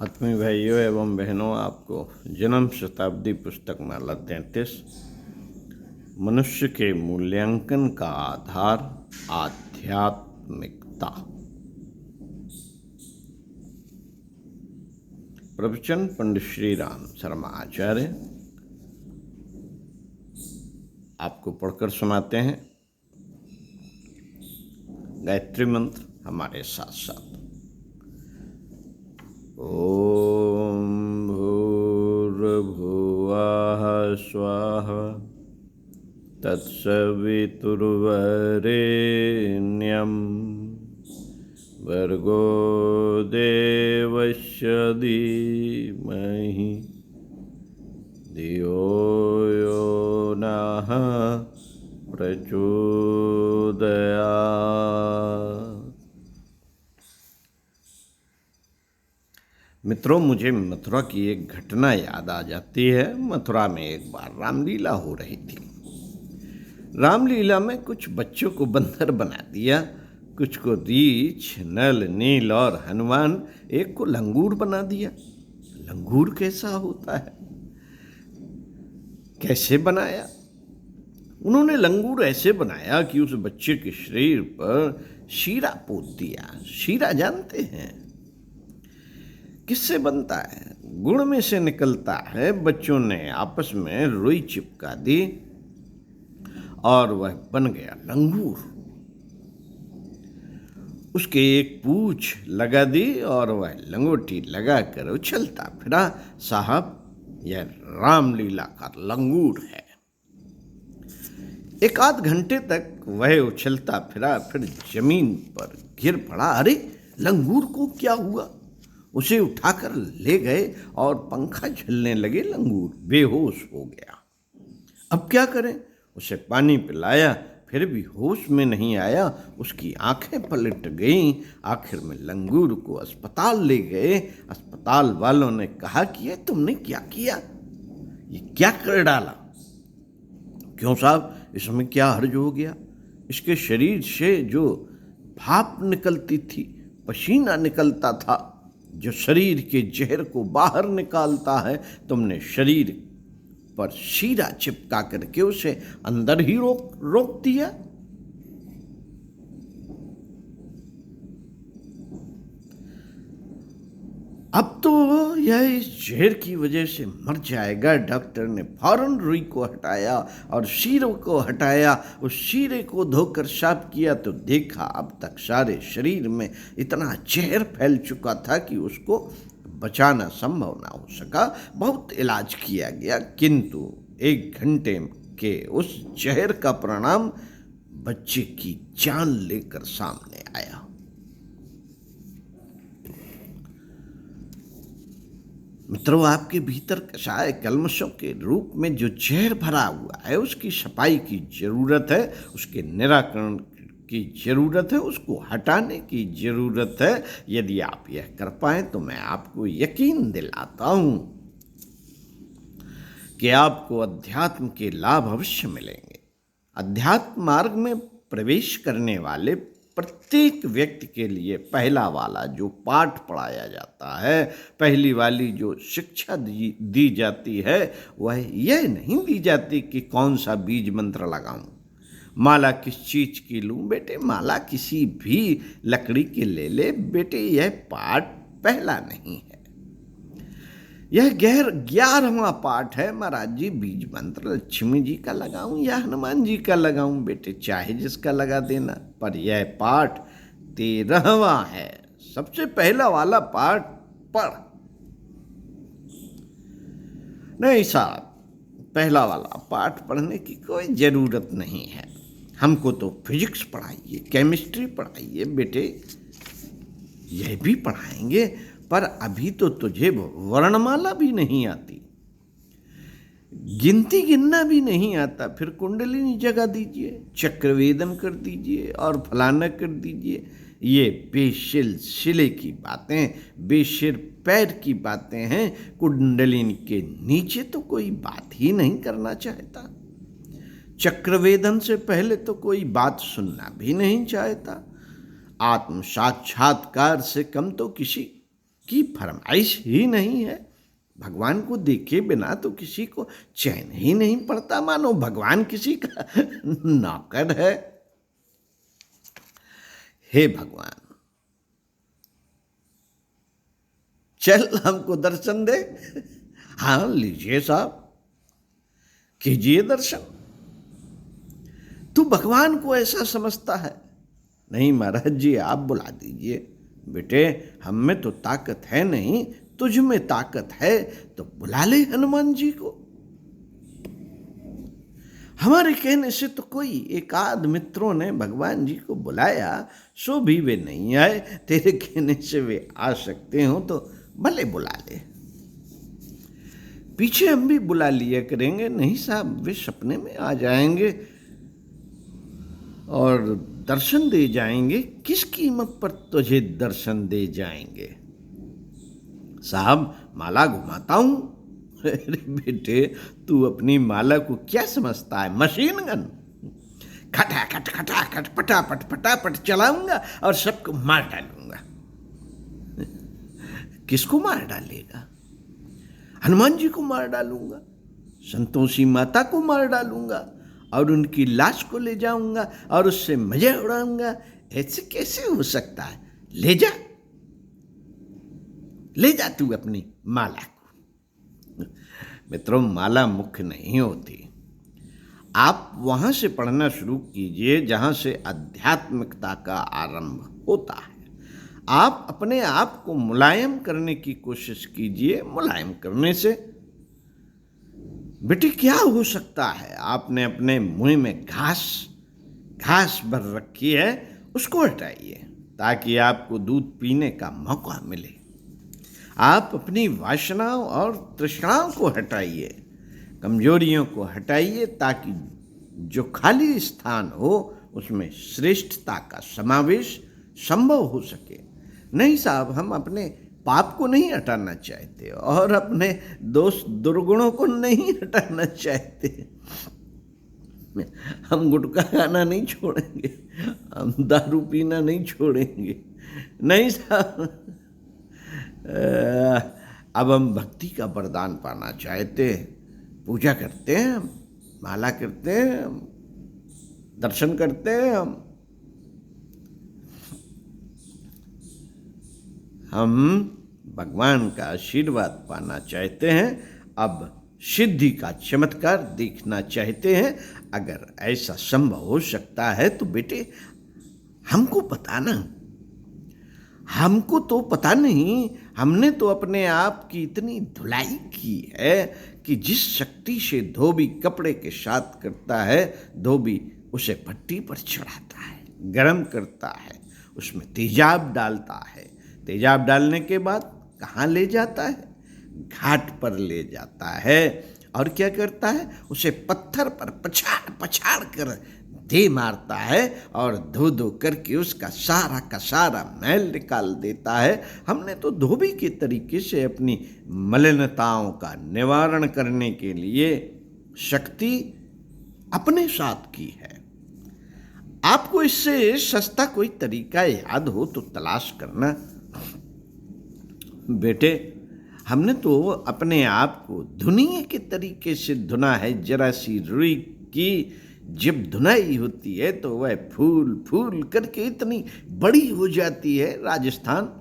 आत्मीय भाइयों एवं बहनों, आपको जन्म शताब्दी पुस्तक माला 33 मनुष्य के मूल्यांकन का आधार आध्यात्मिकता। प्रवचन पंडित श्री राम शर्मा आचार्य आपको पढ़कर सुनाते हैं। गायत्री मंत्र हमारे साथ साथ। ओम भूर्भुवः स्वाहा तत्सवितुर्वरेण्यं भर्गो देवस्य धीमहि धियो यो नः प्रचोदयात्। मित्रों, मुझे मथुरा की एक घटना याद आ जाती है। मथुरा में एक बार रामलीला हो रही थी। रामलीला में कुछ बच्चों को बंदर बना दिया, कुछ को रीछ, नल, नील और हनुमान, एक को लंगूर बना दिया। लंगूर कैसा होता है, कैसे बनाया? उन्होंने लंगूर ऐसे बनाया कि उस बच्चे के शरीर पर शीरा पोत दिया। शीरा जानते हैं किससे बनता है? गुड़ में से निकलता है। बच्चों ने आपस में रुई चिपका दी और वह बन गया लंगूर। उसके एक पूंछ लगा दी और वह लंगोटी लगाकर उछलता फिरा। साहब, यह रामलीला का लंगूर है। एक आध घंटे तक वह उछलता फिरा, फिर जमीन पर गिर पड़ा। अरे, लंगूर को क्या हुआ? उसे उठाकर ले गए और पंखा झलने लगे। लंगूर बेहोश हो गया। अब क्या करें? उसे पानी पिलाया, फिर भी होश में नहीं आया। उसकी आंखें पलट गईं। आखिर में लंगूर को अस्पताल ले गए। अस्पताल वालों ने कहा कि ये तुमने क्या किया, ये क्या कर डाला? क्यों साहब, इसमें क्या हर्ज हो गया? इसके शरीर से जो भाप निकलती थी, पसीना निकलता था, जो शरीर के जहर को बाहर निकालता है, तुमने शरीर पर शीरा चिपका करके उसे अंदर ही रोक दिया। अब तो यह इस जहर की वजह से मर जाएगा। डॉक्टर ने फौरन रुई को हटाया और शीरे को हटाया। उस शीरे को धोकर साफ किया तो देखा अब तक सारे शरीर में इतना जहर फैल चुका था कि उसको बचाना संभव ना हो सका। बहुत इलाज किया गया, किंतु 1 घंटे के उस जहर का परिणाम बच्चे की जान लेकर सामने आया। मित्रों, आपके भीतर कषाय कल्मशों के रूप में जो जहर भरा हुआ है, उसकी सफाई की जरूरत है, उसके निराकरण की जरूरत है, उसको हटाने की जरूरत है। यदि आप यह कर पाएं तो मैं आपको यकीन दिलाता हूं कि आपको अध्यात्म के लाभ अवश्य मिलेंगे। अध्यात्म मार्ग में प्रवेश करने वाले प्रत्येक व्यक्ति के लिए पहला वाला जो पाठ पढ़ाया जाता है, पहली वाली जो शिक्षा दी जाती है, वह यह नहीं दी जाती कि कौन सा बीज मंत्र लगाऊं, माला किस चीज की लूं। बेटे, माला किसी भी लकड़ी की ले ले। बेटे, यह पाठ पहला नहीं है, यह 11वां पाठ है। महाराज जी, बीज मंत्र लक्ष्मी जी का लगाऊं या हनुमान जी का लगाऊं? बेटे, चाहे जिसका लगा देना, पर यह पाठ 13वां है। सबसे पहला वाला पाठ पढ़। नहीं साहब, पहला वाला पाठ पढ़ने की कोई जरूरत नहीं है। हमको तो फिजिक्स पढ़ाइए, केमिस्ट्री पढ़ाइए। बेटे, यह भी पढ़ाएंगे, पर अभी तो तुझे वर्णमाला भी नहीं आती, गिनती गिनना भी नहीं आता। फिर कुंडलिनी जगा दीजिए, चक्रवेदन कर दीजिए और फलाना कर दीजिए। ये बेसिल सिले की बातें, बेसिर पैर की बातें हैं। कुंडलिनी के नीचे तो कोई बात ही नहीं करना चाहता। चक्रवेदन से पहले तो कोई बात सुनना भी नहीं चाहता। आत्म साक्षात्कार से कम तो किसी की फरमाइश ही नहीं है। भगवान को देखे बिना तो किसी को चैन ही नहीं पड़ता, मानो भगवान किसी का नौकर है। हे भगवान, चल हमको दर्शन दे। हाँ लीजिए साहब, कीजिए दर्शन। तू भगवान को ऐसा समझता है? नहीं महाराज जी, आप बुला दीजिए। बेटे, हम में तो ताकत है नहीं, तुझ में ताकत है, तो बुला ले हनुमान जी को। हमारे कहने से तो कोई एक आध मित्रों ने भगवान जी को बुलाया, सो भी वे नहीं आए। तेरे कहने से वे आ सकते हो तो भले बुला ले। पीछे हम भी बुला लिया करेंगे। नहीं साहब, वे सपने में आ जाएंगे और दर्शन दे जाएंगे। किस कीमत पर तुझे दर्शन दे जाएंगे? साहब, माला घुमाता हूं। अरे बेटे, तू अपनी माला को क्या समझता है? Machine gun? खटाखट खटाखट पटापट पटापट चलाऊंगा और सबको मार डालूंगा। किसको मार डालेगा? हनुमान जी को मार डालूंगा, संतोषी माता को मार डालूंगा और उनकी लाश को ले जाऊंगा और उससे मजे उड़ाऊंगा। ऐसे कैसे हो सकता है? ले जा, ले जा तू अपनी माला को। मित्रों, माला मुख्य नहीं होती। आप वहां से पढ़ना शुरू कीजिए जहां से आध्यात्मिकता का आरंभ होता है। आप अपने आप को मुलायम करने की कोशिश कीजिए। मुलायम करने से बेटे क्या हो सकता है? आपने अपने मुंह में घास भर रखी है, उसको हटाइए ताकि आपको दूध पीने का मौका मिले। आप अपनी वासनाओं और तृष्णाओं को हटाइए, कमजोरियों को हटाइए, ताकि जो खाली स्थान हो उसमें श्रेष्ठता का समावेश संभव हो सके। नहीं साहब, हम अपने पाप को नहीं हटाना चाहते और अपने दोष दुर्गुणों को नहीं हटाना चाहते। हम गुटखा खाना नहीं छोड़ेंगे, हम दारू पीना नहीं छोड़ेंगे। नहीं साहब, अब हम भक्ति का वरदान पाना चाहते हैं। पूजा करते हैं, हम माला करते हैं, हम दर्शन करते हैं, हम भगवान का आशीर्वाद पाना चाहते हैं। अब सिद्धि का चमत्कार देखना चाहते हैं। अगर ऐसा संभव हो सकता है तो बेटे हमको बताना। हमको तो पता नहीं, हमने तो अपने आप की इतनी धुलाई की है कि जिस शक्ति से धोबी कपड़े के साथ करता है, धोबी उसे भट्टी पर चढ़ाता है, गर्म करता है, उसमें तेजाब डालता है। तेजाब डालने के बाद कहाँ ले जाता है? घाट पर ले जाता है और क्या करता है? उसे पत्थर पर पछाड़ पछाड़ कर दे मारता है और धो धो करके उसका सारा का सारा मैल निकाल देता है। हमने तो धोबी के तरीके से अपनी मलिनताओं का निवारण करने के लिए शक्ति अपने साथ की है। आपको इससे सस्ता कोई तरीका याद हो तो तलाश करना। बेटे, हमने तो अपने आप को धुनिए के तरीके से धुना है। जरा सी रुई की जब धुनाई होती है तो वह फूल फूल करके इतनी बड़ी हो जाती है। राजस्थान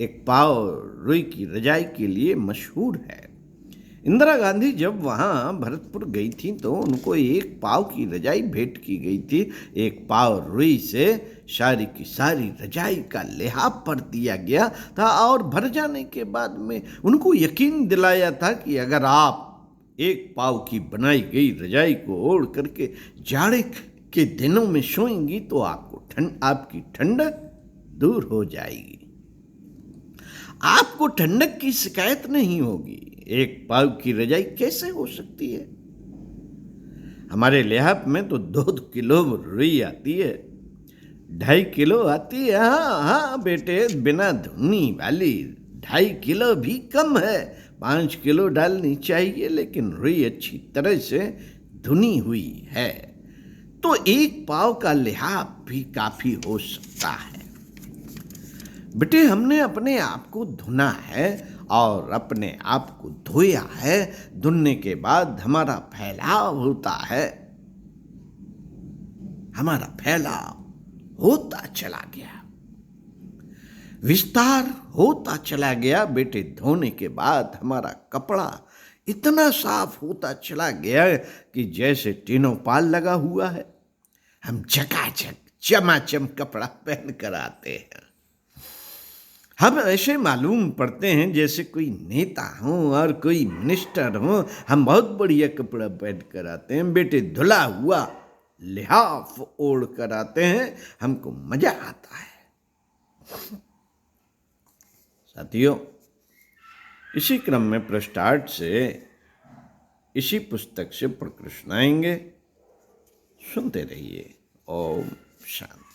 एक पाव रुई की रजाई के लिए मशहूर है। इंदिरा गांधी जब वहाँ भरतपुर गई थी तो उनको एक पाव की रजाई भेंट की गई थी। एक पाव रुई से सारी की सारी रजाई का लिहाफ भर दिया गया था और भर जाने के बाद में उनको यकीन दिलाया था कि अगर आप एक पाव की बनाई गई रजाई को ओढ़ करके जाड़े के दिनों में सोएंगी तो आपकी ठंडक दूर हो जाएगी, आपको ठंडक की शिकायत नहीं होगी। एक पाव की रजाई कैसे हो सकती है? हमारे लिहाफ में तो 2 किलो रुई आती है, 2.5 किलो आती है। हाँ बेटे, बिना धुनी वाली 2.5 किलो भी कम है। 5 किलो डालनी चाहिए, लेकिन रुई अच्छी तरह से धुनी हुई है तो 1 पाव का लिहाफ भी काफी हो सकता है। बेटे हमने अपने आप को धुना है और अपने आप को धोया है। धुलने के बाद हमारा फैलाव होता है, हमारा फैलाव होता चला गया, विस्तार होता चला गया। बेटे धोने के बाद हमारा कपड़ा इतना साफ होता चला गया कि जैसे टिनोपाल लगा हुआ है, हम झकाझक चमाचम कपड़ा पहन कर आते हैं। हम ऐसे मालूम पड़ते हैं जैसे कोई नेता हो और कोई मिनिस्टर हो। हम बहुत बढ़िया कपड़ा पहन कर आते हैं। बेटे धुला हुआ लिहाफ ओढ़ कर आते हैं, हमको मजा आता है। साथियों, इसी क्रम में पृष्ठ 8 से इसी पुस्तक से प्रकृष्ण आएंगे। सुनते रहिए। ओम शांति।